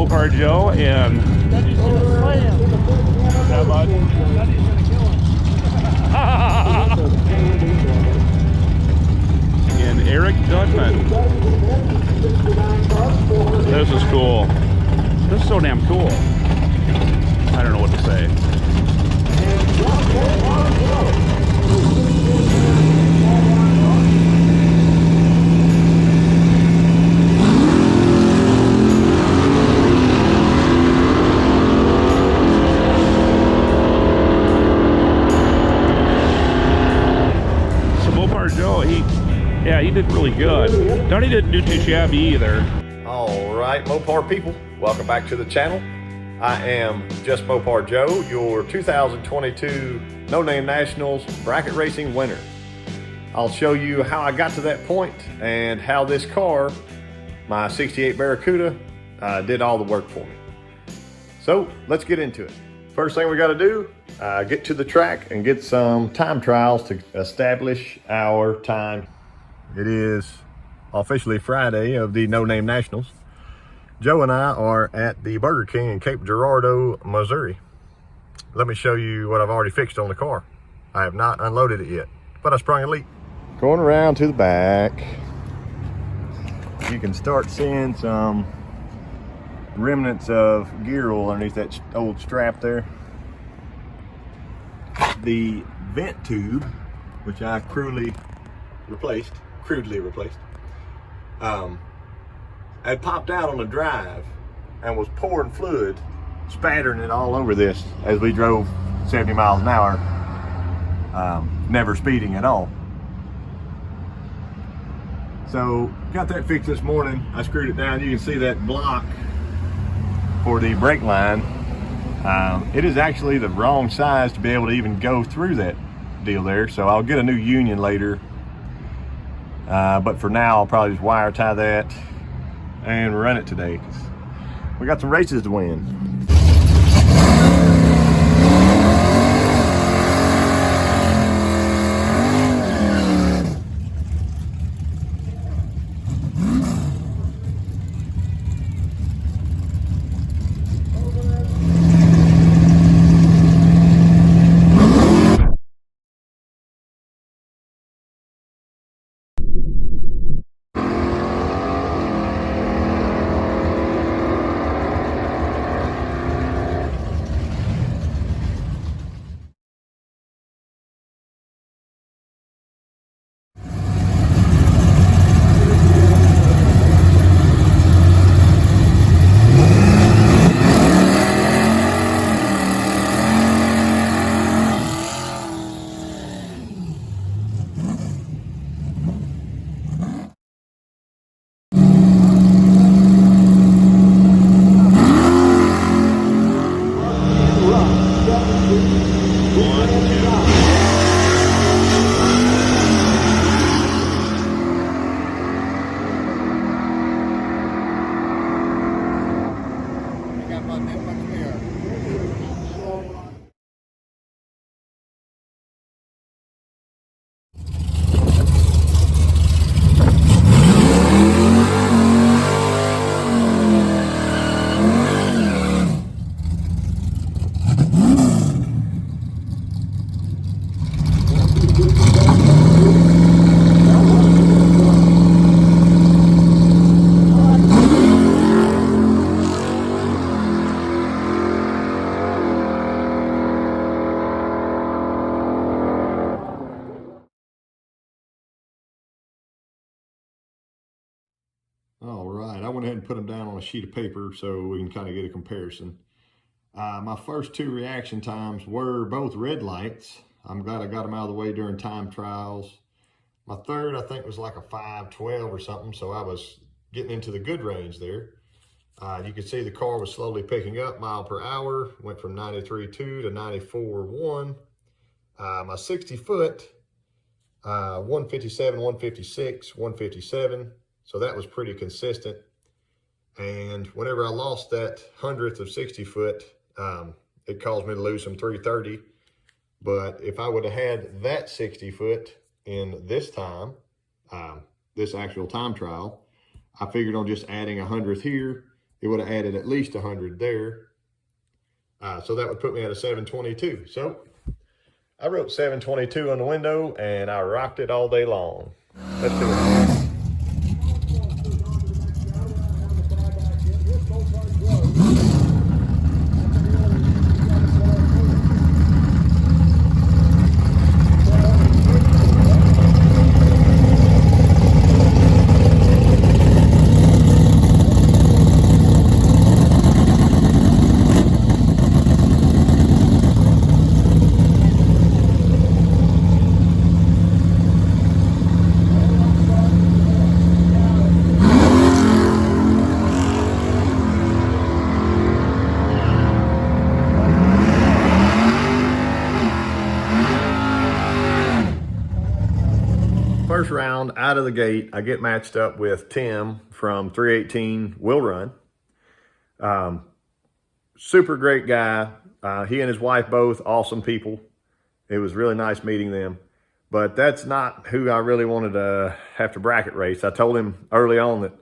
Mopar Joe and Daddy's gonna slay him. what's that, bud? Daddy's gonna kill him. And Eric Dutman. This is cool. This is so damn cool. I don't know what to say. Joe, he did really good. Donnie didn't do too shabby either. All right, Mopar people, welcome back to the channel. I am JustMoparJoe, your 2022 No Name Nationals bracket racing winner. I'll show you how I got to that point and how this car, my 68 Barracuda, did all the work for me. So let's get into it. First thing we got to do, get to the track and get some time trials to establish our time. It is officially Friday of the No Name Nationals. Joe and I are at the Burger King in Cape Girardeau, Missouri. Let me show you what I've already fixed on the car. I have not unloaded it yet, but I sprung a leak. Going around to the back, you can start seeing some remnants of gear oil underneath that old strap there. The vent tube, which I crudely replaced, had popped out on the drive and was pouring fluid, spattering it all over this as we drove 70 miles an hour, never speeding at all. So got that fixed this morning. I screwed it down. You can see that block for the brake line. It is actually the wrong size to be able to even go through that deal there, so I'll get a new union later, but for now I'll probably just wire tie that and run it today, 'cause we got some races to win. All right, I went ahead and put them down on a sheet of paper so we can kind of get a comparison. My first two reaction times were both red lights. I'm glad I got them out of the way during time trials. My third, I think, was like a 5:12 or something, so I was getting into the good range there. You can see the car was slowly picking up mile per hour, went from 93.2 to 94.1. My 60 foot, 157, 156, 157. So that was pretty consistent. And whenever I lost that 100th of 60 foot, it caused me to lose some 330. But if I would have had that 60 foot in this time, this actual time trial, I figured on just adding 100th here it would have added at least 100 there. So that would put me at a 722. So I wrote 722 on the window and I rocked it all day long. Let's do it. First round out of the gate, I get matched up with Tim from 318 Will Run. Super great guy. He and his wife both awesome people. It was really nice meeting them. But that's not who I really wanted to have to bracket race. I told him early on that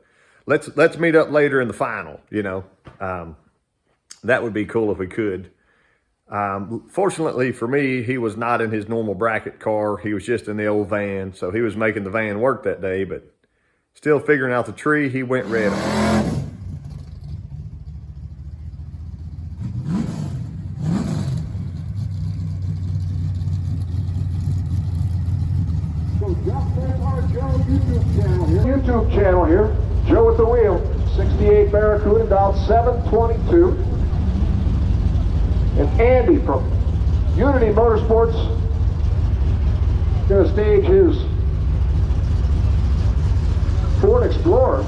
let's meet up later in the final, you know. That would be cool if we could. Fortunately for me, he was not in his normal bracket car. He was just in the old van. So he was making the van work that day, but still figuring out the tree, he went red on. So JustMoparJoe YouTube channel here. Joe at the wheel. 68 Barracuda down 722. And Andy from Unity Motorsports going to stage his Ford Explorer.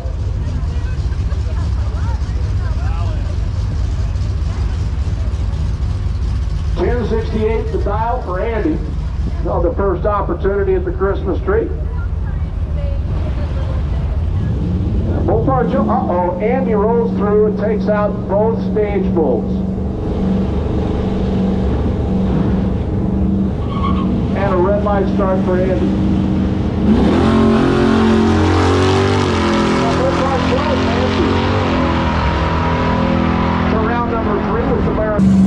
$10.68 the dial for Andy on the first opportunity at the Christmas tree. MOPAR Joe, Andy rolls through and takes out both stage bolts. And a red light start for Andy. For round number 3 with the Barracuda.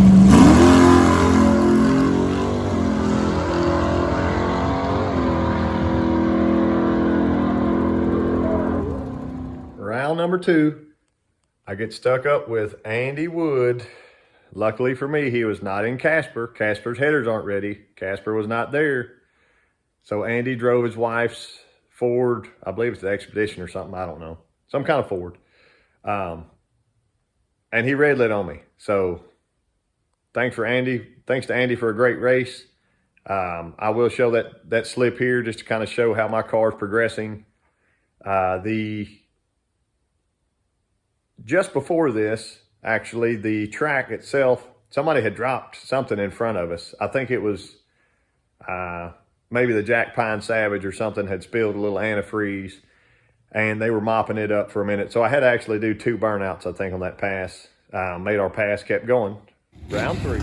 Round number 2, I get stuck up with Andy Wood. Luckily for me, he was not in Casper. Casper's headers aren't ready. Casper was not there. So Andy drove his wife's Ford. I believe it's the Expedition or something. I don't know. Some kind of Ford. And he red lit on me. So thanks to Andy for a great race. I will show that slip here just to kind of show how my car is progressing. Just before this, actually, the track itself, somebody had dropped something in front of us. I think it was maybe the Jack Pine Savage or something had spilled a little antifreeze, and they were mopping it up for a minute. So I had to actually do 2 burnouts, I think, on that pass. Made our pass, kept going. Round 3.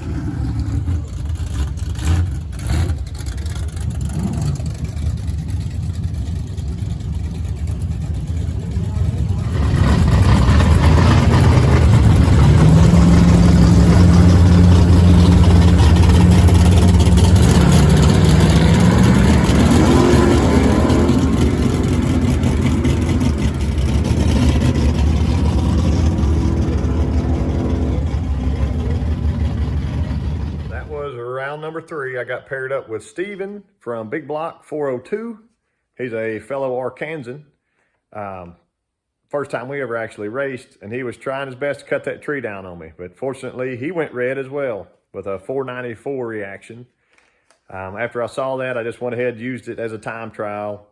Number 3, I got paired up with Steven from Big Block 402. He's a fellow Arkansan. First time we ever actually raced, and he was trying his best to cut that tree down on me. But fortunately, he went red as well with a 494 reaction. After I saw that, I just went ahead and used it as a time trial.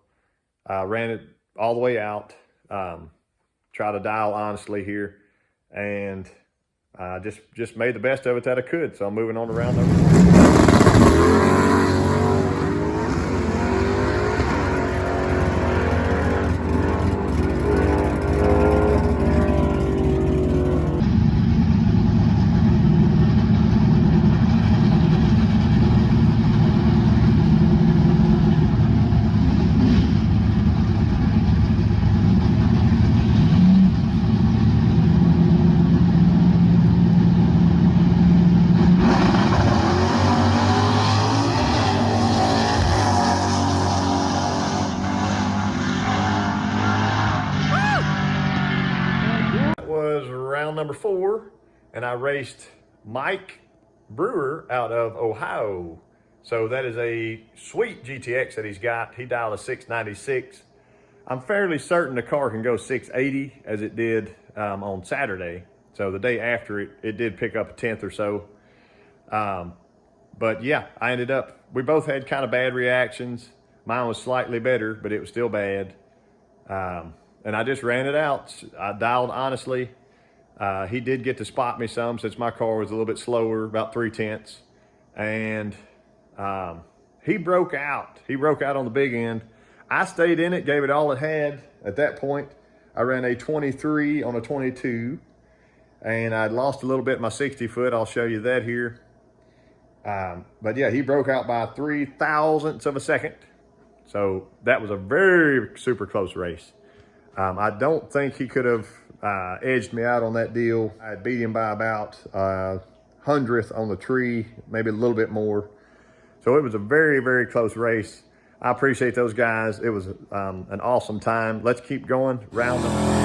Ran it all the way out. Try to dial honestly here. And just made the best of it that I could. So I'm moving on to round number 4. number 4, and I raced Mike Brewer out of Ohio. So that is a sweet GTX that he's got. He dialed a 696. I'm fairly certain the car can go 680 as it did on Saturday. So the day after it did pick up a 10th or so. But yeah, we both had kind of bad reactions. Mine was slightly better, but it was still bad. And I just ran it out. I dialed honestly. He did get to spot me some since my car was a little bit slower, about 3/10. And he broke out. He broke out on the big end. I stayed in it, gave it all it had. At that point, I ran a 23 on a 22, and I'd lost a little bit in my 60 foot. I'll show you that here. But yeah, he broke out by 0.003 of a second. So that was a very super close race. I don't think he could have edged me out on that deal. I beat him by about 100th on the tree, maybe a little bit more. So it was a very, very close race. I appreciate those guys. It was an awesome time. Let's keep going. Round number.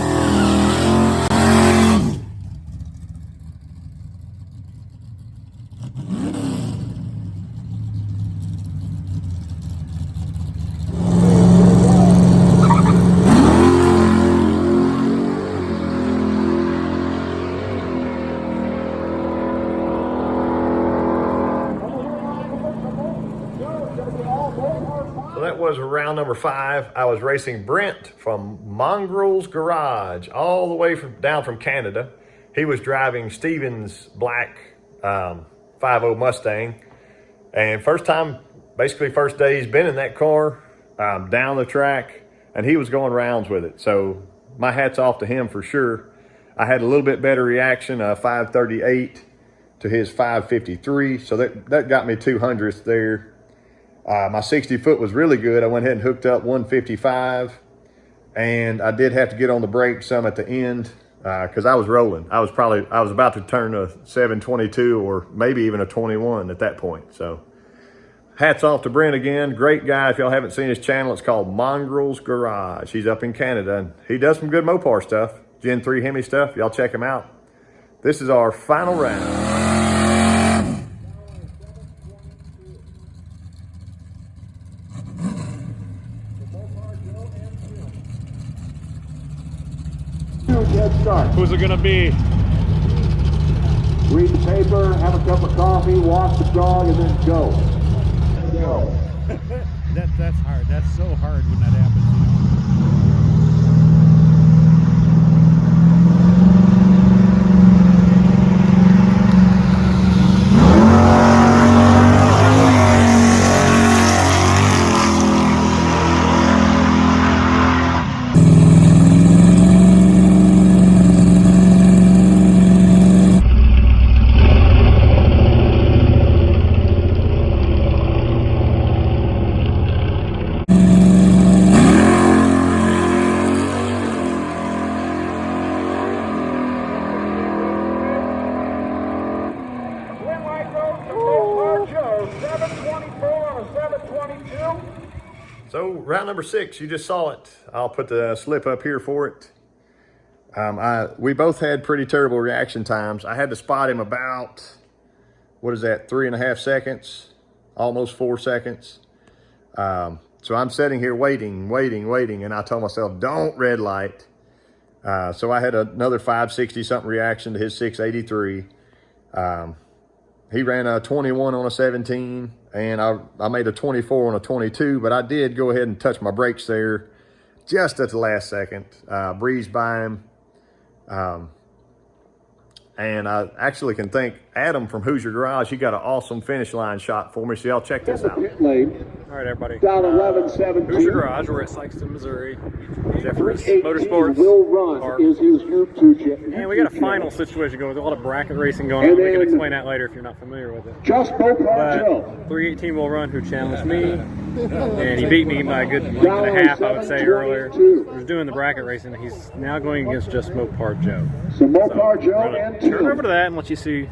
So that was round number 5. I was racing Brent from Mongrel's Garage, all the way down from Canada. He was driving Steven's black 5.0 Mustang. And first day he's been in that car down the track, and he was going rounds with it. So my hat's off to him for sure. I had a little bit better reaction, 538 to his 553. So that got me 200th there. My 60 foot was really good. I went ahead and hooked up 155, and I did have to get on the brakes some at the end because I was rolling. I was about to turn a 722 or maybe even a 21 at that point. So hats off to Brent again. Great guy. If y'all haven't seen his channel, it's called Mongrel's Garage. He's up in Canada, and he does some good Mopar stuff, Gen 3 Hemi stuff. Y'all check him out. This is our final round. Head start. Who's it gonna be? Read the paper, have a cup of coffee, wash the dog, and then go. That's hard. That's so hard when that happens, you know. So round number 6, you just saw it. I'll put the slip up here for it. We both had pretty terrible reaction times. I had to spot him about, 3.5 seconds, almost 4 seconds. So I'm sitting here waiting, and I told myself, don't red light. So I had another 560 something reaction to his 683. He ran a 21 on a 17, and I made a 24 on a 22, but I did go ahead and touch my brakes there just at the last second. Breezed by him. And I actually can thank Adam from Hoosier Garage. He got an awesome finish line shot for me, so y'all check this out. All All right, everybody. Down 11-17. Hoosier Garage. We're at Sikeston, Missouri. Jeffers 318 Motorsports. Will Run Park. is his YouTube channel. And we got a final situation going with a lot of bracket racing going on. We can explain that later if you're not familiar with it. JustMoparJoe. 318 Will Run, who challenged me, and he beat me by a good length and a half, I would say, earlier. He was doing the bracket racing. He's now going against JustMoparJoe. So MOPAR and turn over to that and let you see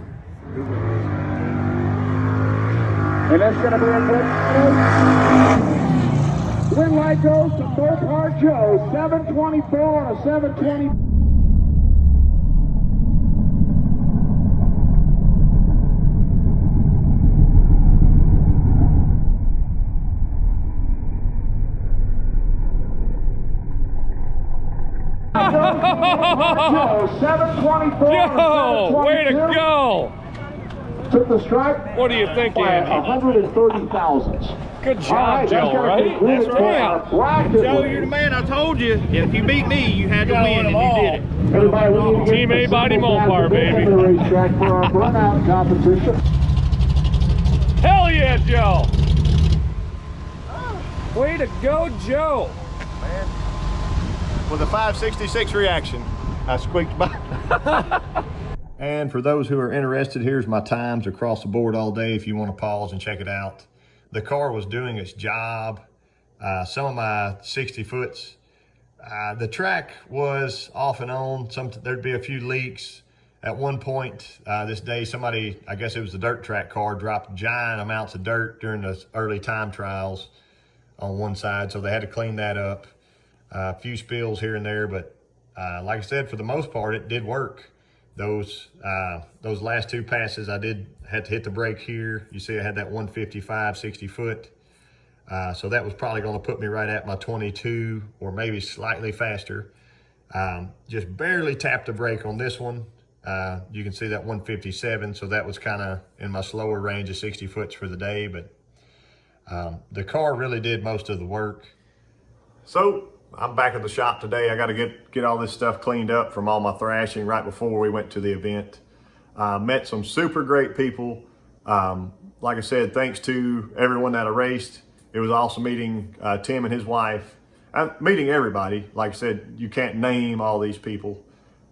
who wins. And that's going to be a good win light goes to MOPARJoe, 724 on a 720. Joe, 724. Joe, way to go! Took the stripe. What do you think, by Andy? 130 thousandths. Good job, Joe, right? That's right. Joe, you're the man. I told you. If you beat me, you had to win, and you did it. Everybody, we need to Team get A body Mopar, baby. the racetrack for our burnout competition. Hell yeah, Joe! Way to go, Joe! With a 566 reaction, I squeaked by. And for those who are interested, here's my times across the board all day if you want to pause and check it out. The car was doing its job. Some of my 60 foots, the track was off and on. There'd be a few leaks. At one point this day, somebody, I guess it was the dirt track car, dropped giant amounts of dirt during the early time trials on one side, so they had to clean that up. A few spills here and there, but like I said, for the most part, it did work. Those last two passes, I had to hit the brake here. You see I had that 155, 60 foot. So that was probably gonna put me right at my 22 or maybe slightly faster. Just barely tapped the brake on this one. You can see that 157, so that was kind of in my slower range of 60 foots for the day, but the car really did most of the work. So I'm back at the shop today. I got to get all this stuff cleaned up from all my thrashing right before we went to the event. Met some super great people. Like I said, thanks to everyone that I raced. It was awesome meeting Tim and his wife. Meeting everybody. Like I said, you can't name all these people.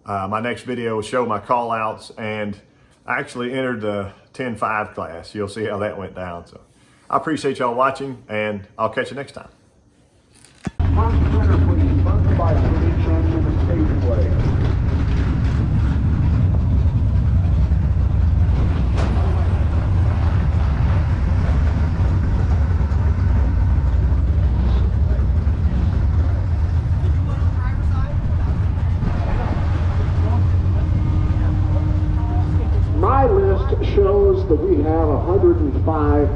My next video will show my call outs, and I actually entered the 10-5 class. You'll see how that went down. So I appreciate y'all watching, and I'll catch you next time. First winner, please, sponsored by Competiton Speedway. My list shows that we have 105